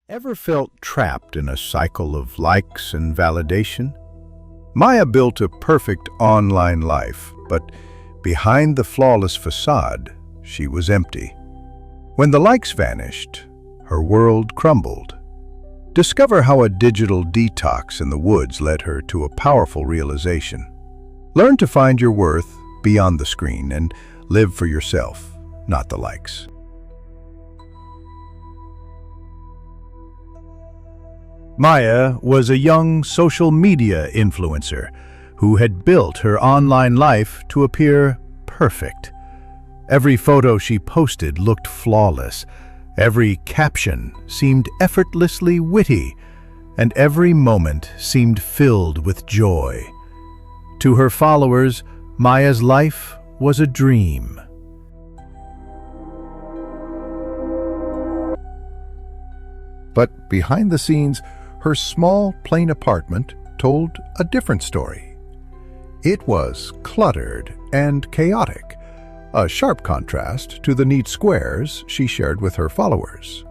Ever felt trapped in a cycle of likes and validation? Maya built a perfect online life, but behind the flawless facade, she was empty. When the likes vanished, her world crumbled. Discover how a digital detox in the woods led her to a powerful realization. Learn to find your worth beyond the screen and live for yourself, not the likes. Maya was a young social media influencer who had built her online life to appear perfect. Every photo she posted looked flawless, every caption seemed effortlessly witty, and every moment seemed filled with joy. To her followers, Maya's life was a dream. But behind the scenes, her small, plain apartment told a different story. It was cluttered and chaotic, a sharp contrast to the neat squares she shared with her followers.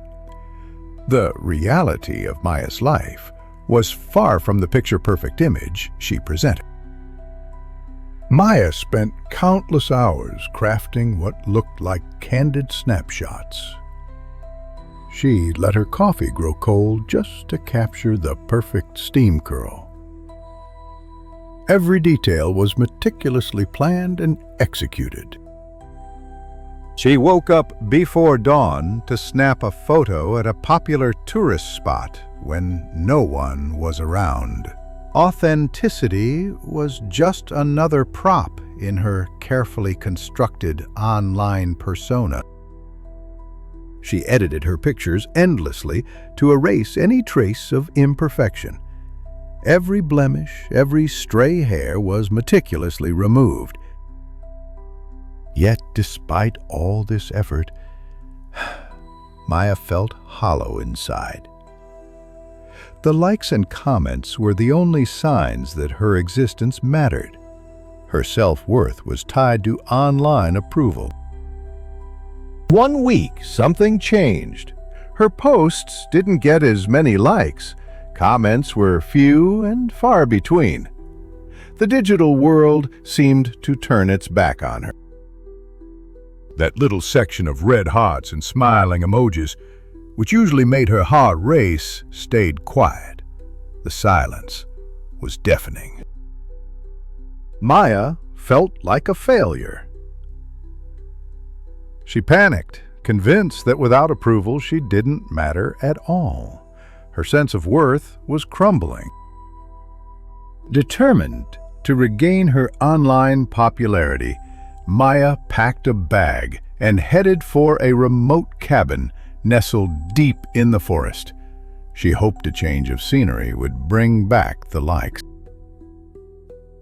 The reality of Maya's life was far from the picture-perfect image she presented. Maya spent countless hours crafting what looked like candid snapshots. She let her coffee grow cold just to capture the perfect steam curl. Every detail was meticulously planned and executed. She woke up before dawn to snap a photo at a popular tourist spot when no one was around. Authenticity was just another prop in her carefully constructed online persona. She edited her pictures endlessly to erase any trace of imperfection. Every blemish, every stray hair was meticulously removed. Yet, despite all this effort, Maya felt hollow inside. The likes and comments were the only signs that her existence mattered. Her self-worth was tied to online approval. 1 week, something changed. Her posts didn't get as many likes. Comments were few and far between. The digital world seemed to turn its back on her. That little section of red hearts and smiling emojis, which usually made her heart race, stayed quiet. The silence was deafening. Maya felt like a failure. She panicked, convinced that without approval she didn't matter at all. Her sense of worth was crumbling. Determined to regain her online popularity, Maya packed a bag and headed for a remote cabin nestled deep in the forest. She hoped a change of scenery would bring back the likes.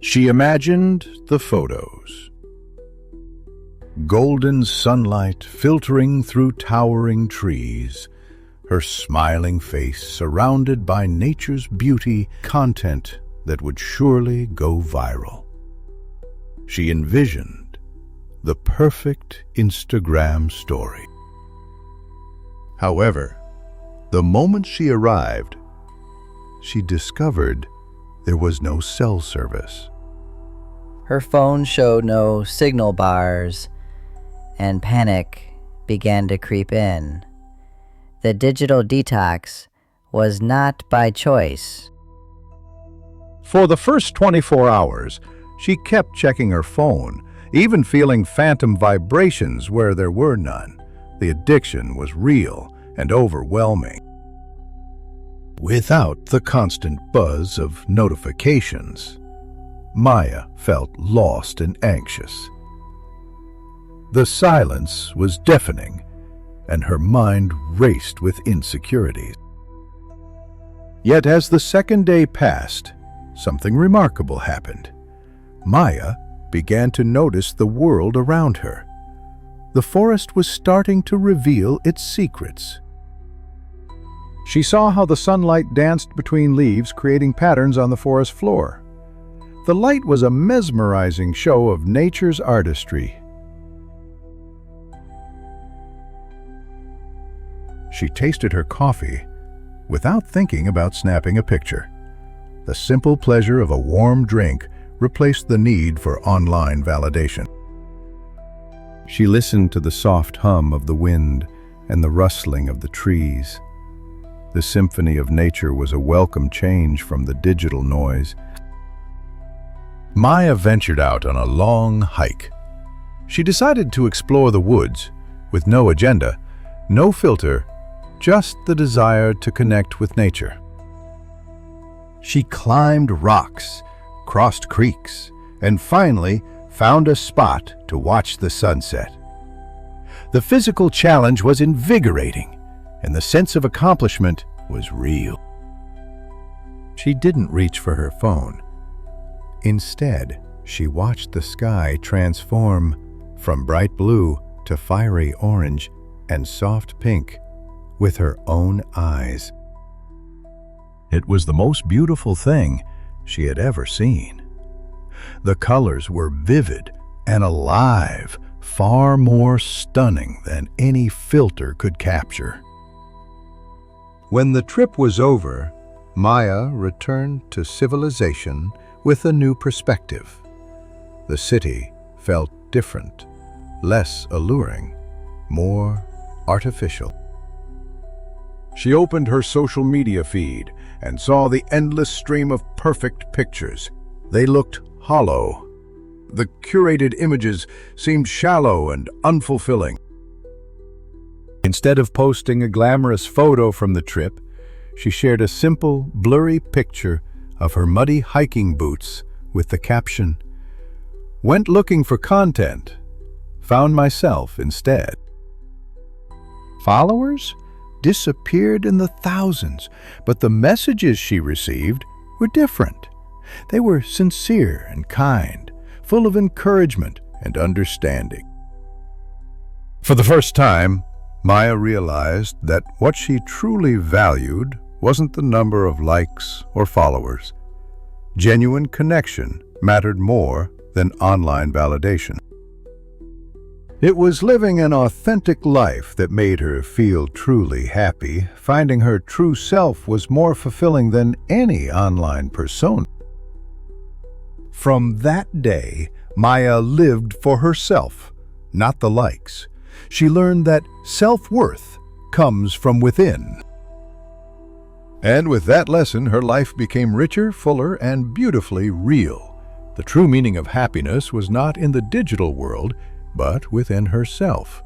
She imagined the photos. Golden sunlight filtering through towering trees, her smiling face surrounded by nature's beauty, content that would surely go viral. She envisioned the perfect Instagram story. However, the moment she arrived, she discovered there was no cell service. Her phone showed no signal bars, and panic began to creep in. The digital detox was not by choice. For the first 24 hours, she kept checking her phone, even feeling phantom vibrations where there were none. The addiction was real and overwhelming. Without the constant buzz of notifications, Maya felt lost and anxious. The silence was deafening, and her mind raced with insecurities. Yet as the second day passed, something remarkable happened. Maya began to notice the world around her. The forest was starting to reveal its secrets. She saw how the sunlight danced between leaves, creating patterns on the forest floor. The light was a mesmerizing show of nature's artistry. She tasted her coffee without thinking about snapping a picture. The simple pleasure of a warm drink replaced the need for online validation. She listened to the soft hum of the wind and the rustling of the trees. The symphony of nature was a welcome change from the digital noise. Maya ventured out on a long hike. She decided to explore the woods with no agenda, no filter, just the desire to connect with nature. She climbed rocks, crossed creeks, and finally found a spot to watch the sunset. The physical challenge was invigorating, and the sense of accomplishment was real. She didn't reach for her phone. Instead, she watched the sky transform from bright blue to fiery orange and soft pink with her own eyes. It was the most beautiful thing she had ever seen. The colors were vivid and alive, far more stunning than any filter could capture. When the trip was over, Maya returned to civilization with a new perspective. The city felt different, less alluring, more artificial. She opened her social media feed and saw the endless stream of perfect pictures. They looked hollow. The curated images seemed shallow and unfulfilling. Instead of posting a glamorous photo from the trip, she shared a simple, blurry picture of her muddy hiking boots with the caption, "Went looking for content, found myself instead." Followers disappeared in the thousands, but the messages she received were different. They were sincere and kind, full of encouragement and understanding. For the first time, Maya realized that what she truly valued wasn't the number of likes or followers. Genuine connection mattered more than online validation. It was living an authentic life that made her feel truly happy. Finding her true self was more fulfilling than any online persona. From that day, Maya lived for herself, not the likes. She learned that self-worth comes from within. And with that lesson, her life became richer, fuller, and beautifully real. The true meaning of happiness was not in the digital world, but within herself.